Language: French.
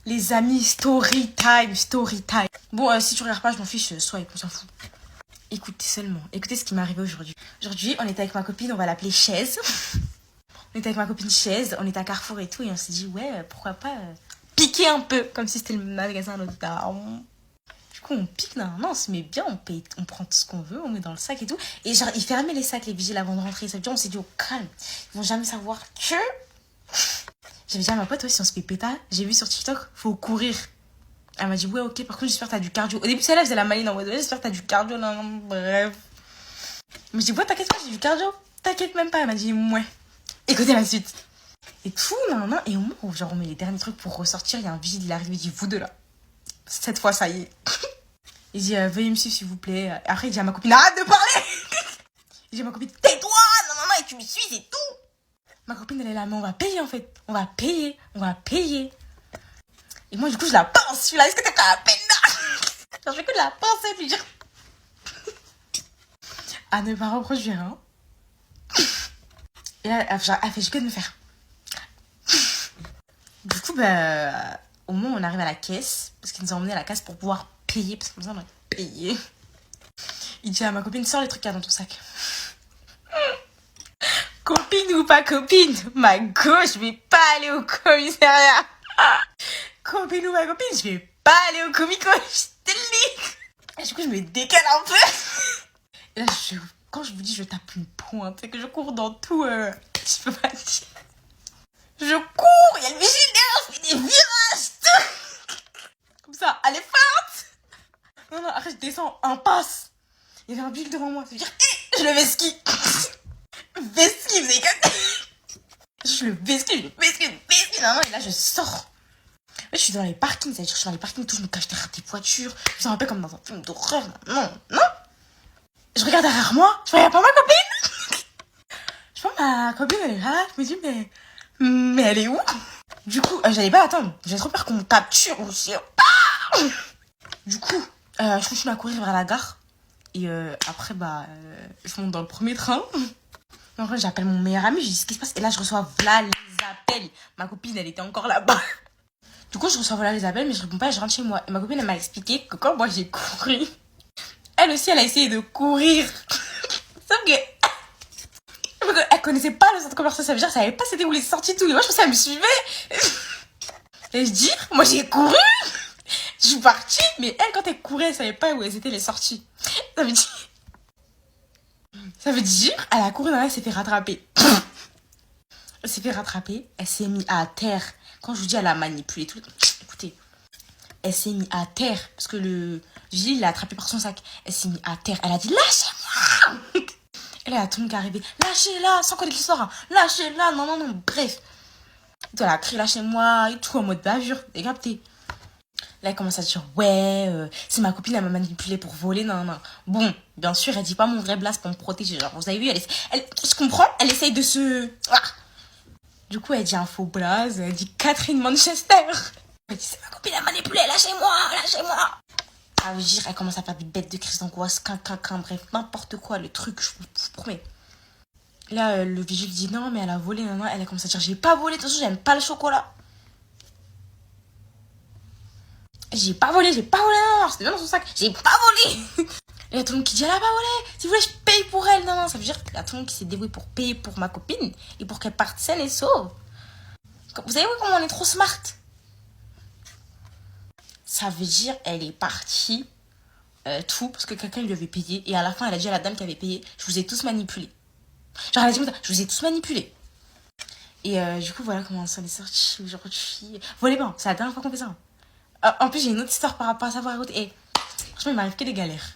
Les amis, story time, story time. Bon, si tu regardes pas, je m'en fiche, swipe, on s'en fout. Écoutez seulement, écoutez ce qui m'est arrivé aujourd'hui. Aujourd'hui, on était avec ma copine, on va l'appeler Chaise. On était avec ma copine Chaise, on était à Carrefour et tout, et on s'est dit, ouais, pourquoi pas piquer un peu, comme si c'était le magasin de notre daron. Du coup, on pique, non, on se met bien, on paye, on prend tout ce qu'on veut, on met dans le sac et tout. Et genre, ils fermaient les sacs, les vigiles, avant de rentrer. Ça veut dire, on s'est dit, au calme, ils vont jamais savoir que... J'avais dit à ma pote, ouais, si on se fait péta, j'ai vu sur TikTok, faut courir. Elle m'a dit, ouais, ok, par contre, j'espère que t'as du cardio. Au début, celle-là, elle faisait la maline en mode, ouais, j'espère que t'as du cardio, non, bref. Je me dis, ouais, t'inquiète pas, j'ai du cardio. T'inquiète même pas. Elle m'a dit, ouais. Écoutez la suite. Et tout, non, et au moment où genre, on met les derniers trucs pour ressortir, il y a un vigile, il arrive, il dit, vous deux là. Cette fois, ça y est. Il dit, veuillez me suivre, s'il vous plaît. Après, il dit à ma copine, arrête de parler. Il dit à ma copine, tais-toi, non, et tu me suis, c'est tout. Ma copine, elle est là, mais on va payer en fait. On va payer. Et moi, du coup, je la pince. Je suis là, est-ce que t'es pas la peine là? Genre, je fais que de la pincer et puis dire. À ne pas reproduire, hein. Et là, genre, elle fait, je que de me faire. Du coup, bah, au moment où on arrive à la caisse, parce qu'il nous a emmené à la caisse pour pouvoir payer, parce que comme ça, on va payer. Il dit à ma copine, sors les trucs qu'il y a dans ton sac. Copine ou pas copine, ma go, je vais pas aller au commissariat. Copine ou pas copine, je vais pas aller au comico, je te le dis. Et du coup, je me décale un peu. Et là, quand je vous dis, je tape une pointe, c'est que je cours dans tout, je peux pas dire. Je cours, il y a le vigile derrière, je fais des virages, tout. Comme ça, elle est feinte. Non, après, je descends, un passe. Il y avait un bug devant moi, ça veut dire, je le vesquille. Vesquille, vous avez capté? Je le vesquille, non, et là, je sors. Je suis dans les parkings, c'est-à-dire je suis dans les parkings, tout, je me cache derrière des voitures. Je me rappelle comme dans un film d'horreur. Non. Je regarde derrière moi, je vois pas ma copine. Je vois ma copine, elle est là, je me dis, mais elle est où? Du coup, j'allais pas attendre. J'ai trop peur qu'on me capture ou je sais pas. Du coup, je continue à courir vers la gare. Et après, je monte dans le premier train. En vrai, j'appelle mon meilleur ami, je dis ce qui se passe. Et là, je reçois voilà les appels. Ma copine, elle était encore là-bas. Du coup, je reçois voilà les appels, mais je réponds pas et je rentre chez moi. Et ma copine, elle m'a expliqué que quand moi j'ai couru, elle aussi, elle a essayé de courir. Sauf que elle connaissait pas le centre commercial, ça veut dire qu'elle savait pas c'était où les sorties tout. Et moi, je pensais qu'elle me suivait. Et je dis, moi j'ai couru. Je suis partie, mais elle, quand elle courait, elle savait pas où étaient les sorties. Ça veut dire, elle a couru, elle s'est fait rattraper. Elle s'est fait rattraper, elle s'est mise à terre. Quand je vous dis, elle a manipulé tout. Écoutez, elle s'est mise à terre parce que le vigile l'a attrapé par son sac. Elle s'est mise à terre. Elle a dit, lâchez-moi. Et là, il y a tout le monde qui est arrivé. Lâchez-la, sans connaître l'histoire. Hein. Lâchez-la, non. Bref. Elle a crié, lâchez-moi, et tout en mode bavure. Et capté. Là, elle commence à dire, ouais, c'est ma copine, elle m'a manipulé pour voler, non. Bon, bien sûr, elle dit pas mon vrai blast pour me protéger. Genre, vous avez vu, je comprends, elle essaye de se... Ah. Du coup, elle dit un faux blaze, elle dit Catherine Manchester. Elle dit, c'est ma copine, elle m'a manipulé, lâchez-moi. Ah, je veux dire, elle commence à faire des bêtes de crise d'angoisse, bref, n'importe quoi, le truc, je vous promets. Là, le vigile dit, non, mais elle a volé, non. Elle a commencé à dire, j'ai pas volé, de toute façon, j'aime pas le chocolat. J'ai pas volé, non, c'était bien dans son sac. J'ai pas volé. Et il y a tout le monde qui dit, elle a pas volé. Si vous voulez, je paye pour elle. Non, ça veut dire qu'il y a tout le monde qui s'est dévoué pour payer pour ma copine et pour qu'elle parte saine et sauve. Vous savez comment on est trop smart? Ça veut dire, elle est partie tout parce que quelqu'un lui avait payé. Et à la fin, elle a dit à la dame qui avait payé, je vous ai tous manipulé. Genre, elle a dit, je vous ai tous manipulé. Et du coup, voilà comment ça est sorti aujourd'hui. Volez pas, c'est la dernière fois qu'on fait ça. En plus, j'ai une autre histoire par rapport à ça à raconter. Et franchement, il m'arrive que des galères.